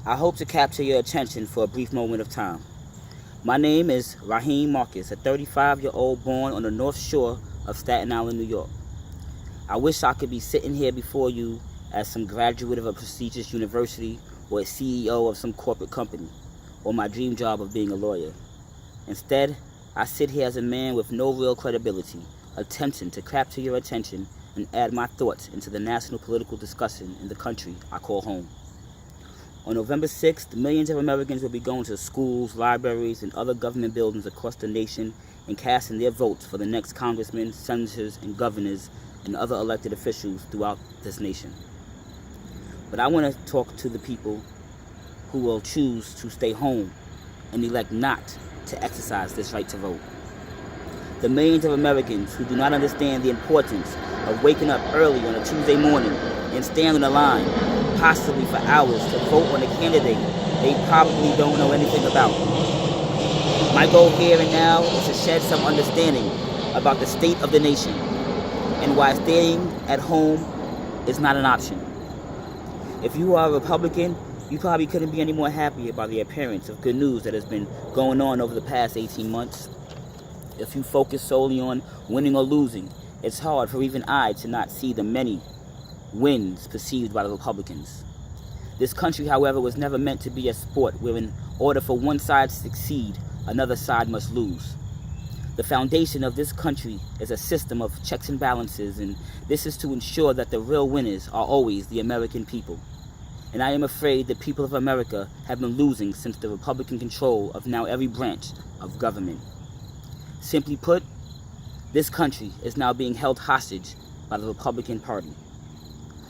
I hope to capture your attention for a brief moment of time. My name is Raheem Marcus, a 35-year-old born on the North Shore of Staten Island, New York. I wish I could be sitting here before you as some graduate of a prestigious university or a CEO of some corporate company, or my dream job of being a lawyer. Instead, I sit here as a man with no real credibility, attempting to capture your attention and add my thoughts into the national political discussion in the country I call home. On November 6th, millions of Americans will be going to schools, libraries, and other government buildings across the nation and casting their votes for the next congressmen, senators, and governors and other elected officials throughout this nation. But I want to talk to the people who will choose to stay home and elect not to exercise this right to vote. The millions of Americans who do not understand the importance of waking up early on a Tuesday morning and stand on the line, possibly for hours, to vote on a candidate they probably don't know anything about. My goal here and now is to shed some understanding about the state of the nation and why staying at home is not an option. If you are a Republican, you probably couldn't be any more happy about the appearance of good news that has been going on over the past 18 months. If you focus solely on winning or losing, it's hard for even I to not see the many wins perceived by the Republicans. This country, however, was never meant to be a sport where in order for one side to succeed, another side must lose. The foundation of this country is a system of checks and balances, and this is to ensure that the real winners are always the American people. And I am afraid the people of America have been losing since the Republican control of now every branch of government. Simply put, this country is now being held hostage by the Republican Party.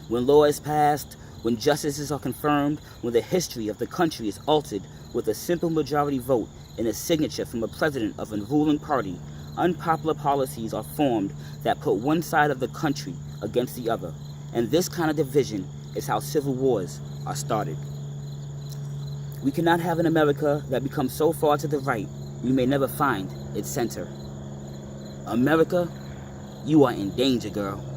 When law is passed, when justices are confirmed, when the history of the country is altered with a simple majority vote and a signature from a president of a ruling party, unpopular policies are formed that put one side of the country against the other. And this kind of division is how civil wars are started. We cannot have an America that becomes so far to the right we may never find its center. America, you are in danger, girl.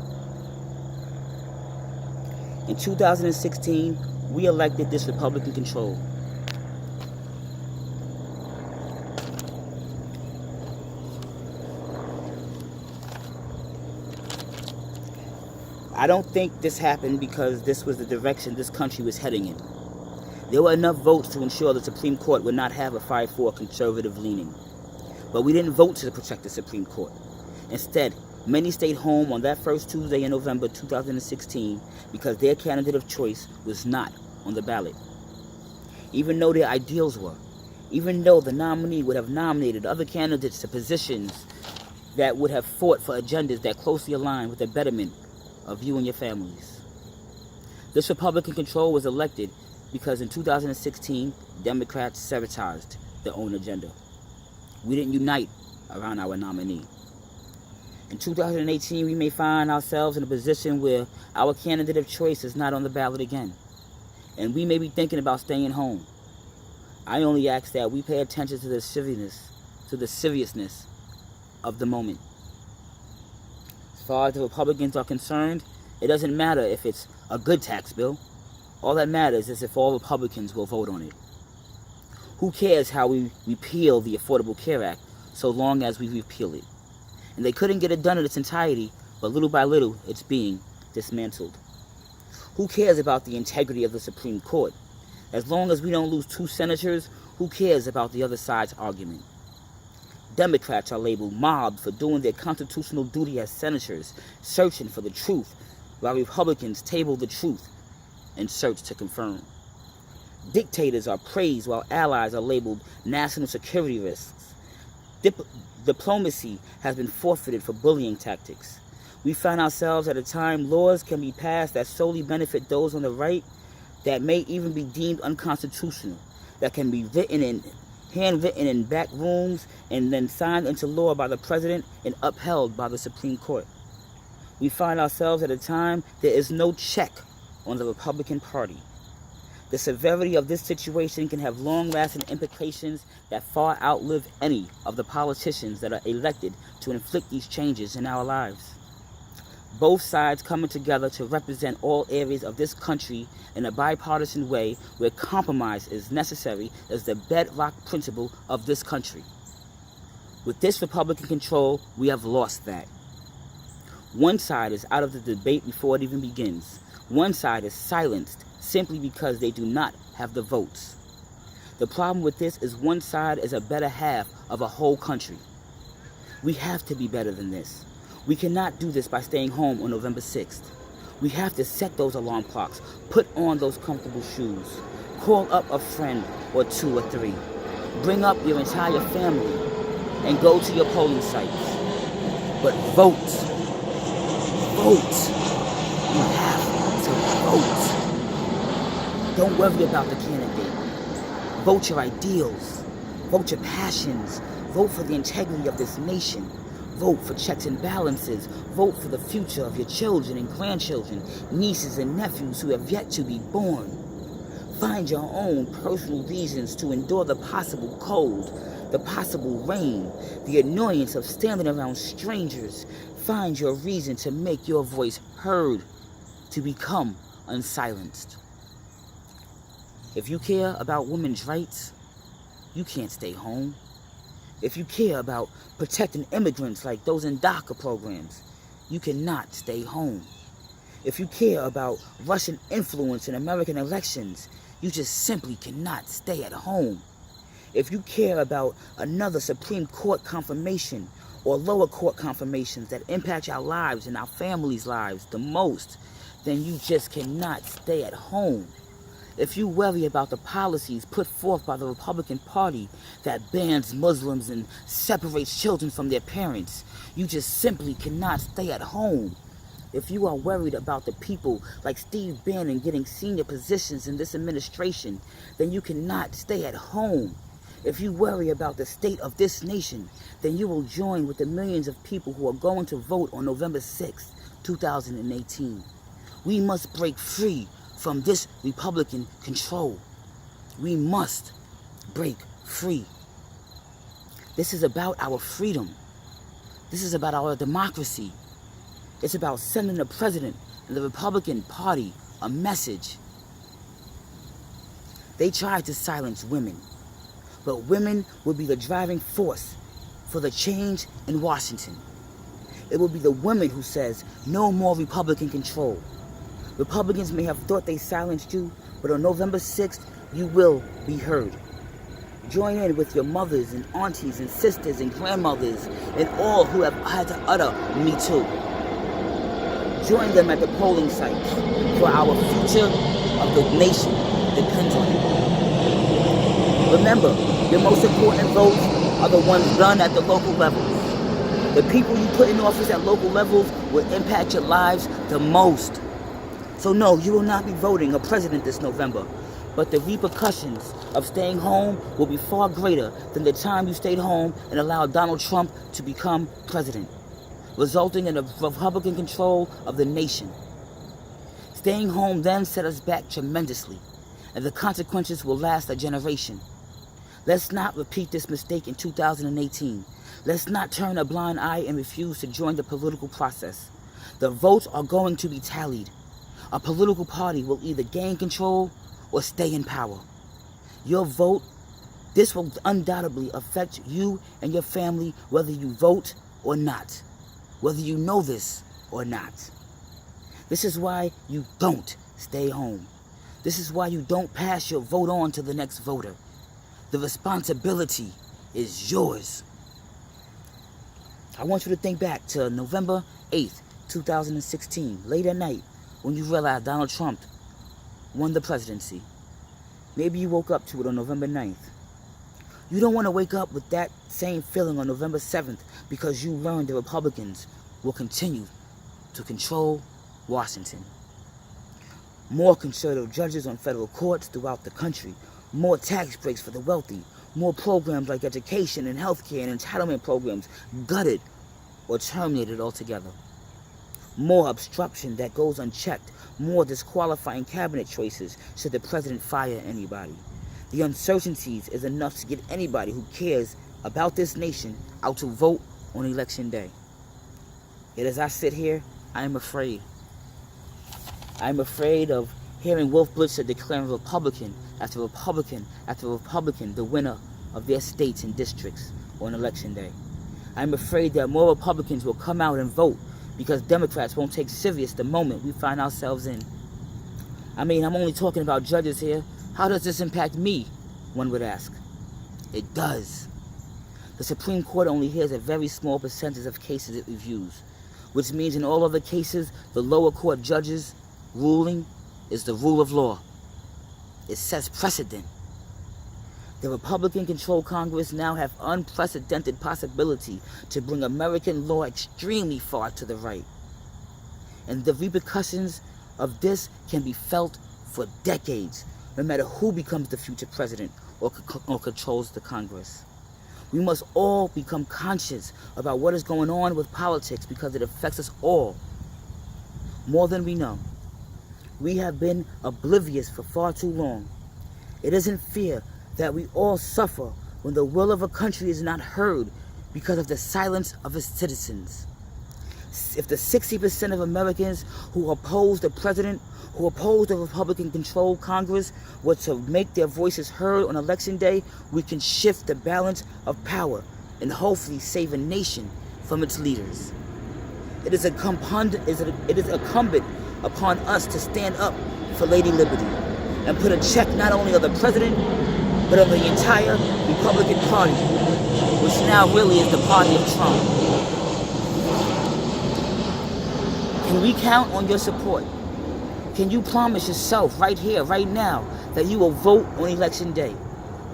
In 2016, we elected this Republican control. I don't think this happened because this was the direction this country was heading in. There were enough votes to ensure the Supreme Court would not have a 5-4 conservative leaning. But we didn't vote to protect the Supreme Court. Instead, many stayed home on that first Tuesday in November 2016 because their candidate of choice was not on the ballot. Even though their ideals were, even though the nominee would have nominated other candidates to positions that would have fought for agendas that closely align with the betterment of you and your families. This Republican control was elected because in 2016, Democrats sabotaged their own agenda. We didn't unite around our nominee. In 2018, we may find ourselves in a position where our candidate of choice is not on the ballot again, and we may be thinking about staying home. I only ask that we pay attention to the seriousness of the moment. As far as the Republicans are concerned, it doesn't matter if it's a good tax bill. All that matters is if all Republicans will vote on it. Who cares how we repeal the Affordable Care Act so long as we repeal it? And they couldn't get it done in its entirety, but little by little, it's being dismantled. Who cares about the integrity of the Supreme Court? As long as we don't lose 2 senators, who cares about the other side's argument? Democrats are labeled mobbed for doing their constitutional duty as senators, searching for the truth, while Republicans table the truth and search to confirm. Dictators are praised while allies are labeled national security risks. Diplomacy has been forfeited for bullying tactics. We find ourselves at a time laws can be passed that solely benefit those on the right, that may even be deemed unconstitutional, that can be handwritten in back rooms and then signed into law by the president and upheld by the Supreme Court. We find ourselves at a time there is no check on the Republican Party. The severity of this situation can have long-lasting implications that far outlive any of the politicians that are elected to inflict these changes in our lives. both sides coming together to represent all areas of this country in a bipartisan way where compromise is necessary as the bedrock principle of this country. With this Republican control, we have lost that. One side is out of the debate before it even begins. One side is silenced simply because they do not have the votes. The problem with this is one side is a better half of a whole country. We have to be better than this. We cannot do this by staying home on November 6th. We have to set those alarm clocks, put on those comfortable shoes, call up a friend or two or three, bring up your entire family, and go to your polling sites. But vote. Vote. You have to vote. Don't worry about the candidate. Vote your ideals. Vote your passions. Vote for the integrity of this nation. Vote for checks and balances. Vote for the future of your children and grandchildren, nieces and nephews who have yet to be born. Find your own personal reasons to endure the possible cold, the possible rain, the annoyance of standing around strangers. Find your reason to make your voice heard, to become unsilenced. If you care about women's rights, you can't stay home. If you care about protecting immigrants like those in DACA programs, you cannot stay home. If you care about Russian influence in American elections, you just simply cannot stay at home. If you care about another Supreme Court confirmation or lower court confirmations that impact our lives and our families' lives the most, then you just cannot stay at home. If you worry about the policies put forth by the Republican Party that bans Muslims and separates children from their parents, you just simply cannot stay at home. If you are worried about the people like Steve Bannon getting senior positions in this administration, then you cannot stay at home. If you worry about the state of this nation, then you will join with the millions of people who are going to vote on November 6, 2018. We must break free from this Republican control. We must break free. This is about our freedom. This is about our democracy. It's about sending the president and the Republican Party a message. They tried to silence women, but women will be the driving force for the change in Washington. It will be the women who says no more Republican control. Republicans may have thought they silenced you, but on November 6th, you will be heard. Join in with your mothers and aunties and sisters and grandmothers and all who have had to utter "Me Too." Join them at the polling sites, for our future of the nation depends on it. Remember, your most important votes are the ones done at the local levels. The people you put in office at local levels will impact your lives the most. So no, you will not be voting a president this November, but the repercussions of staying home will be far greater than the time you stayed home and allowed Donald Trump to become president, resulting in a Republican control of the nation. Staying home then set us back tremendously, and the consequences will last a generation. Let's not repeat this mistake in 2018. Let's not turn a blind eye and refuse to join the political process. The votes are going to be tallied. A political party will either gain control or stay in power. Your vote, this will undoubtedly affect you and your family whether you vote or not, whether you know this or not. This is why you don't stay home. This is why you don't pass your vote on to the next voter. The responsibility is yours. I want you to think back to November 8th, 2016, late at night, when you realized Donald Trump won the presidency. Maybe you woke up to it on November 9th. You don't want to wake up with that same feeling on November 7th because you learned the Republicans will continue to control Washington. More conservative judges on federal courts throughout the country, more tax breaks for the wealthy, more programs like education and healthcare and entitlement programs gutted or terminated altogether. More obstruction that goes unchecked, more disqualifying cabinet choices should the president fire anybody. The uncertainties is enough to get anybody who cares about this nation out to vote on election day. Yet as I sit here, I am afraid. I am afraid of hearing Wolf Blitzer declaring Republican after Republican after Republican the winner of their states and districts on election day. I am afraid that more Republicans will come out and vote because Democrats won't take serious the moment we find ourselves in. I mean, I'm only talking about judges here. How does this impact me, one would ask? It does. The Supreme Court only hears a very small percentage of cases it reviews, which means in all other cases, the lower court judges' ruling is the rule of law. It sets precedent. The Republican-controlled Congress now have unprecedented possibility to bring American law extremely far to the right. And the repercussions of this can be felt for decades, no matter who becomes the future president or controls the Congress. We must all become conscious about what is going on with politics because it affects us all more than we know. We have been oblivious for far too long. It isn't fair that we all suffer when the will of a country is not heard because of the silence of its citizens. If the 60% of Americans who oppose the president, who oppose the Republican-controlled Congress, were to make their voices heard on election day, we can shift the balance of power and hopefully save a nation from its leaders. It is incumbent upon us to stand up for Lady Liberty and put a check not only on the president, but on the entire Republican Party, which now really is the party of Trump. Can we count on your support? Can you promise yourself right here, right now, that you will vote on election day?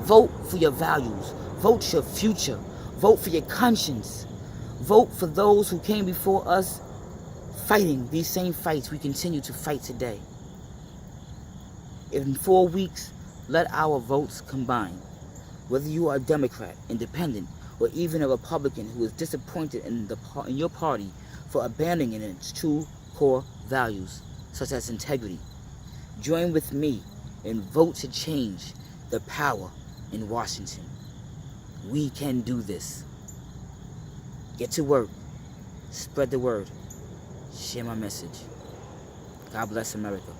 Vote for your values. Vote your future. Vote for your conscience. Vote for those who came before us fighting these same fights we continue to fight today. In 4 weeks, let our votes combine. Whether you are a Democrat, independent, or even a Republican who is disappointed in your party for abandoning its two core values, such as integrity, join with me and vote to change the power in Washington. We can do this. Get to work. Spread the word. Share my message. God bless America.